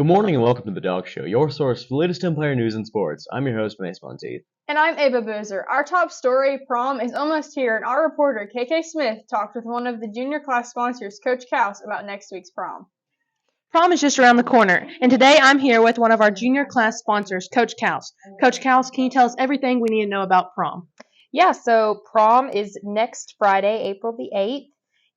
Good morning and welcome to the Dawg Show, your source for the latest Empire news and sports. I'm your host, Mace Monteith. And I'm Ava Boozer. Our top story, prom, is almost here, and our reporter, KK Smith, talked with one of the junior class sponsors, Coach Kaus, about next week's prom. Prom is just around the corner, and today I'm here with one of our junior class sponsors, Coach Kaus. Coach Kaus, can you tell us everything we need to know about prom? Yeah, so prom is next Friday, April the 8th.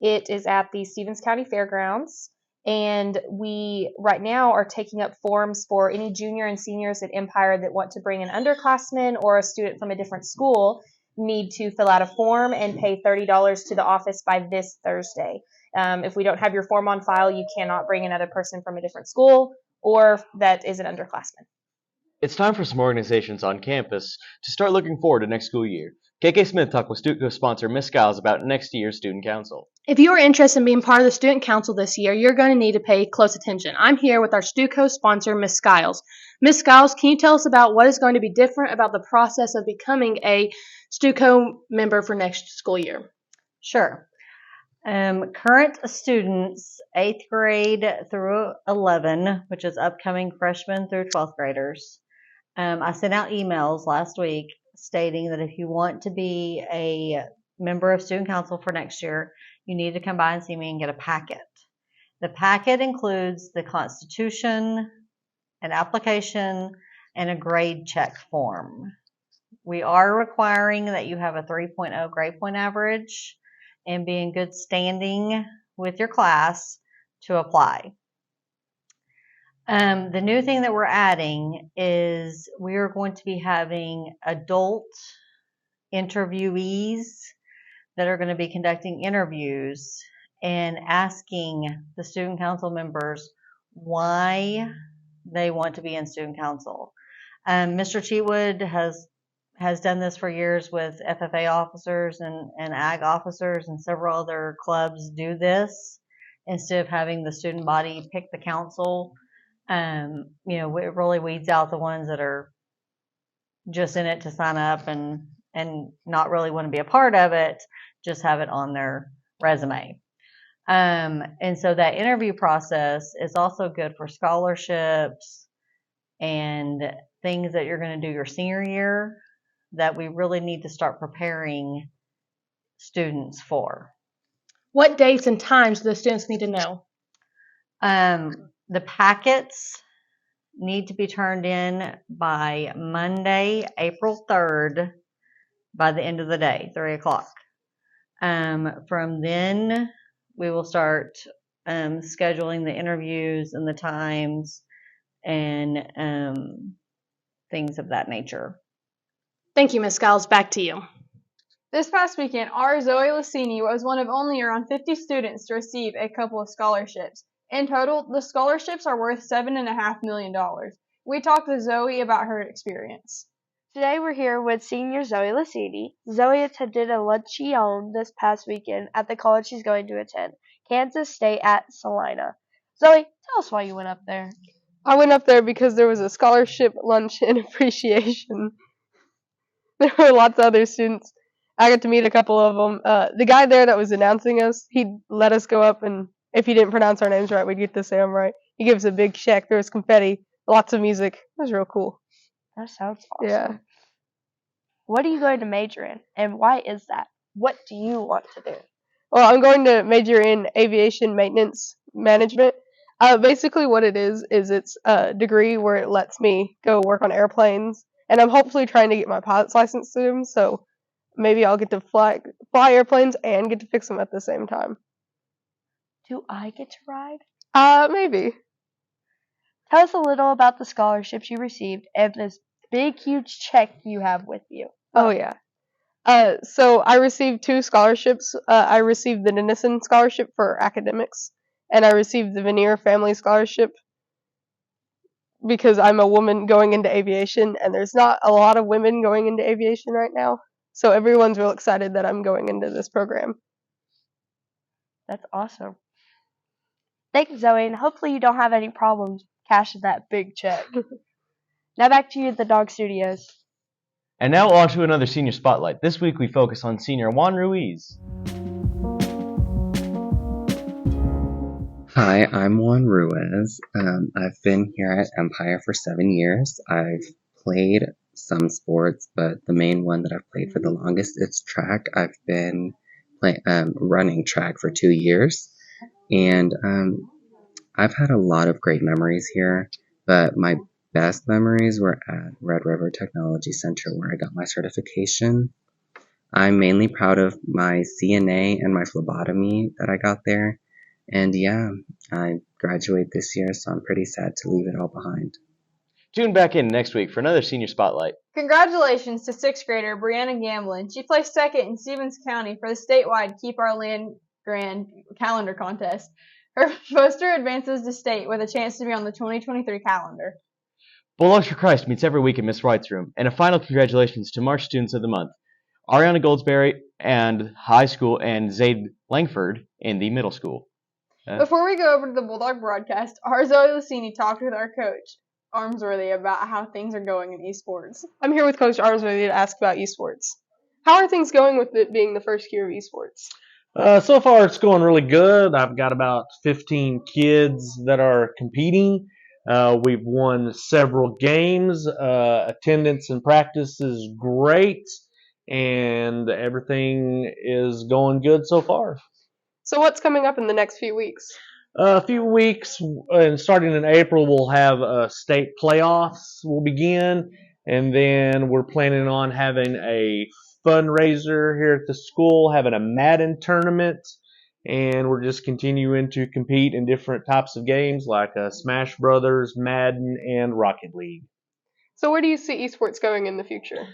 It is at the Stevens County Fairgrounds, and we right now are taking up forms for any junior and seniors at Empire that want to bring an underclassman or a student from a different school. Need to fill out a form and pay $30 to the office by this Thursday. If we don't have your form on file, you cannot bring another person from a different school or that is an underclassman. It's time for some organizations on campus to start looking forward to next school year. KK Smith talked with Stuco sponsor Miss Giles about next year's student council. If you are interested in being part of the student council this year, you're going to need to pay close attention. I'm here with our Stuco sponsor, Miss Giles. Miss Giles, can you tell us about what is going to be different about the process of becoming a Stuco member for next school year? Sure. Current students, 8th grade through 11, which is upcoming freshmen through 12th graders. I sent out emails last week stating that if you want to be a member of student council for next year, you need to come by and see me and get a packet. The packet includes the Constitution, an application, and a grade check form. We are requiring that you have a 3.0 grade point average and be in good standing with your class to apply. The new thing that we're adding is we are going to be having adult interviewees that are going to be conducting interviews and asking the student council members why they want to be in student council. Mr. Cheatwood has done this for years with FFA officers and ag officers, and several other clubs do this instead of having the student body pick the council. It really weeds out the ones that are just in it to sign up and not really want to be a part of it, just have it on their resume. And so that interview process is also good for scholarships and things that you're going to do your senior year that we really need to start preparing students for. What dates and times do the students need to know? The packets need to be turned in by Monday, April 3rd, by the end of the day, 3 o'clock. From then, we will start scheduling the interviews and the times and things of that nature. Thank you, Miss Giles. Back to you. This past weekend, our Zoe Lassini was one of only around 50 students to receive a couple of scholarships. In total, the scholarships are worth $7.5 million. We talked to Zoe about her experience. Today we're here with senior Zoe Lassini. Zoe attended a luncheon this past weekend at the college she's going to attend, Kansas State at Salina. Zoe, tell us why you went up there. I went up there because there was a scholarship lunch and appreciation. There were lots of other students. I got to meet a couple of them. The guy there that was announcing us, he let us go up, and if he didn't pronounce our names right, we'd get to say them right. He gives a big check. There was confetti, lots of music. It was real cool. That sounds awesome. Yeah. What are you going to major in, and why is that? What do you want to do? Well, I'm going to major in aviation maintenance management. Basically what it is it's a degree where it lets me go work on airplanes, and I'm hopefully trying to get my pilot's license soon, so maybe I'll get to fly airplanes and get to fix them at the same time. Do I get to ride? Maybe. Tell us a little about the scholarships you received and this big, huge check you have with you. Oh, yeah. So I received 2 scholarships. I received the Denison Scholarship for academics, and I received the Veneer Family Scholarship because I'm a woman going into aviation, and there's not a lot of women going into aviation right now. So everyone's real excited that I'm going into this program. That's awesome. Thanks, Zoe, and hopefully you don't have any problems cashing that big check. Now back to you at the Dawg Studios. And now on to another senior spotlight. This week we focus on senior Juan Ruiz. Hi, I'm Juan Ruiz. I've been here at Empire for 7 years. I've played some sports, but the main one that I've played for the longest is track. I've been running track for 2 years, and I've had a lot of great memories here, but my best memories were at Red River Technology Center where I got my certification. I'm mainly proud of my CNA and my phlebotomy that I got there. And yeah, I graduate this year, so I'm pretty sad to leave it all behind. Tune back in next week for another senior spotlight. Congratulations to 6th grader Brianna Gambling. She placed second in Stevens County for the statewide Keep Our Land Grand calendar contest. Her poster advances to state with a chance to be on the 2023 calendar. Bulldogs for Christ meets every week in Miss White's room. And a final congratulations to March Students of the Month. Ariana Goldsberry and high school and Zaid Langford in the middle school. Before we go over to the Bulldog broadcast, our Zoe Lucini talked with our coach, Armsworthy, about how things are going in esports. I'm here with Coach Armsworthy to ask about esports. How are things going with it being the first year of esports? So far, it's going really good. I've got about 15 kids that are competing. We've won several games. Attendance and practice is great, and everything is going good so far. So what's coming up in the next few weeks? A few weeks, and starting in April, we'll have state playoffs will begin, and then we're planning on having a fundraiser here at the school, having a Madden tournament, and we're just continuing to compete in different types of games like Smash Brothers, Madden, and Rocket League. So where do you see esports going in the future?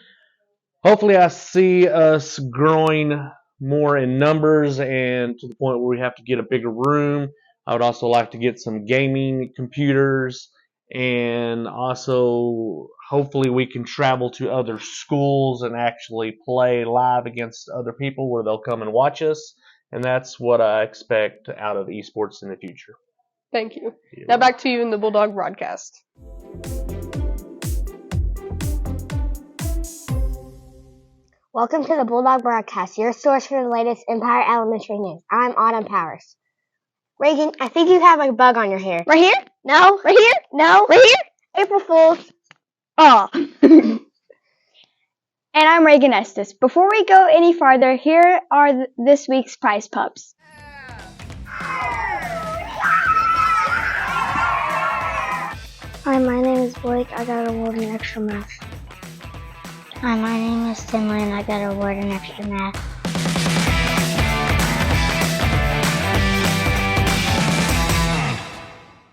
Hopefully I see us growing more in numbers and to the point where we have to get a bigger room. I would also like to get some gaming computers, and also hopefully we can travel to other schools and actually play live against other people where they'll come and watch us, and that's what I expect out of esports in the future. Thank you. Now back to you in the Bulldog broadcast. Welcome to the Bulldog broadcast, your source for the latest Empire Elementary news. I'm Autumn Powers. Reagan, I think you have a bug on your hair. Right here? No. Right here? No. Right here? April Fools. Oh. And I'm Reagan Estes. Before we go any farther, here are this week's prize pups. Hi, my name is Blake. I got award in extra math. Hi, my name is Timley and I got an award in extra math.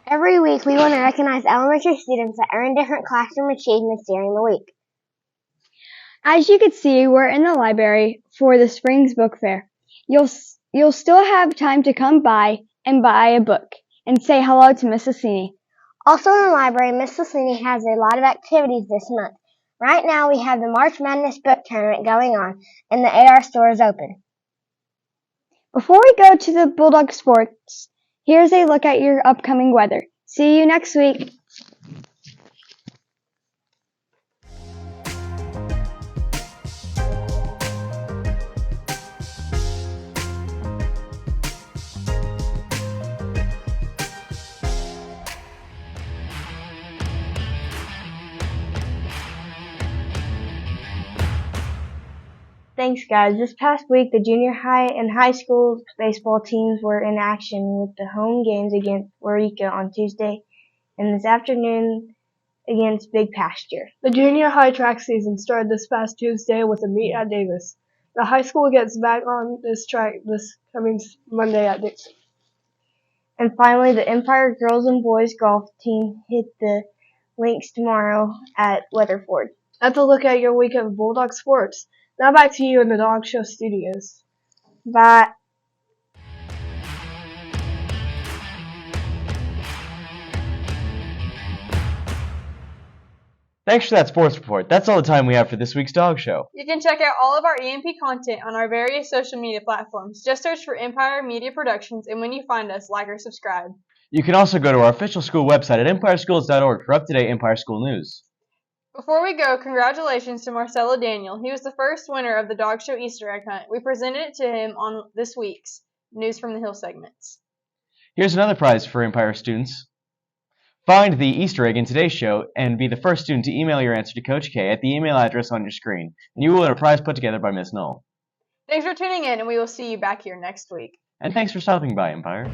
Every week we want to recognize elementary students that earn different classroom achievements during the week. As you can see, we're in the library for the Springs Book Fair. You'll still have time to come by and buy a book and say hello to Miss Lucini. Also in the library, Miss Lucini has a lot of activities this month. Right now we have the March Madness book tournament going on and the AR store is open. Before we go to the Bulldog Sports, here's a look at your upcoming weather. See you next week. Thanks, guys. This past week, the junior high and high school baseball teams were in action with the home games against Waurika on Tuesday and this afternoon against Big Pasture. The junior high track season started this past Tuesday with a meet at Davis. The high school gets back on this track this coming Monday at Dixon. And finally, the Empire girls and boys golf team hit the links tomorrow at Weatherford. That's a look at your week of Bulldog Sports. Now back to you in the Dog Show studios. Bye. Thanks for that sports report. That's all the time we have for this week's Dog Show. You can check out all of our EMP content on our various social media platforms. Just search for Empire Media Productions, and when you find us, like or subscribe. You can also go to our official school website at empireschools.org for up-to-date Empire School news. Before we go, congratulations to Marcelo Daniel. He was the first winner of the Dog Show Easter egg hunt. We presented it to him on this week's News from the Hill segments. Here's another prize for Empire students. Find the Easter egg in today's show and be the first student to email your answer to Coach K at the email address on your screen. And you will win a prize put together by Miss Knoll. Thanks for tuning in, and we will see you back here next week. And thanks for stopping by, Empire.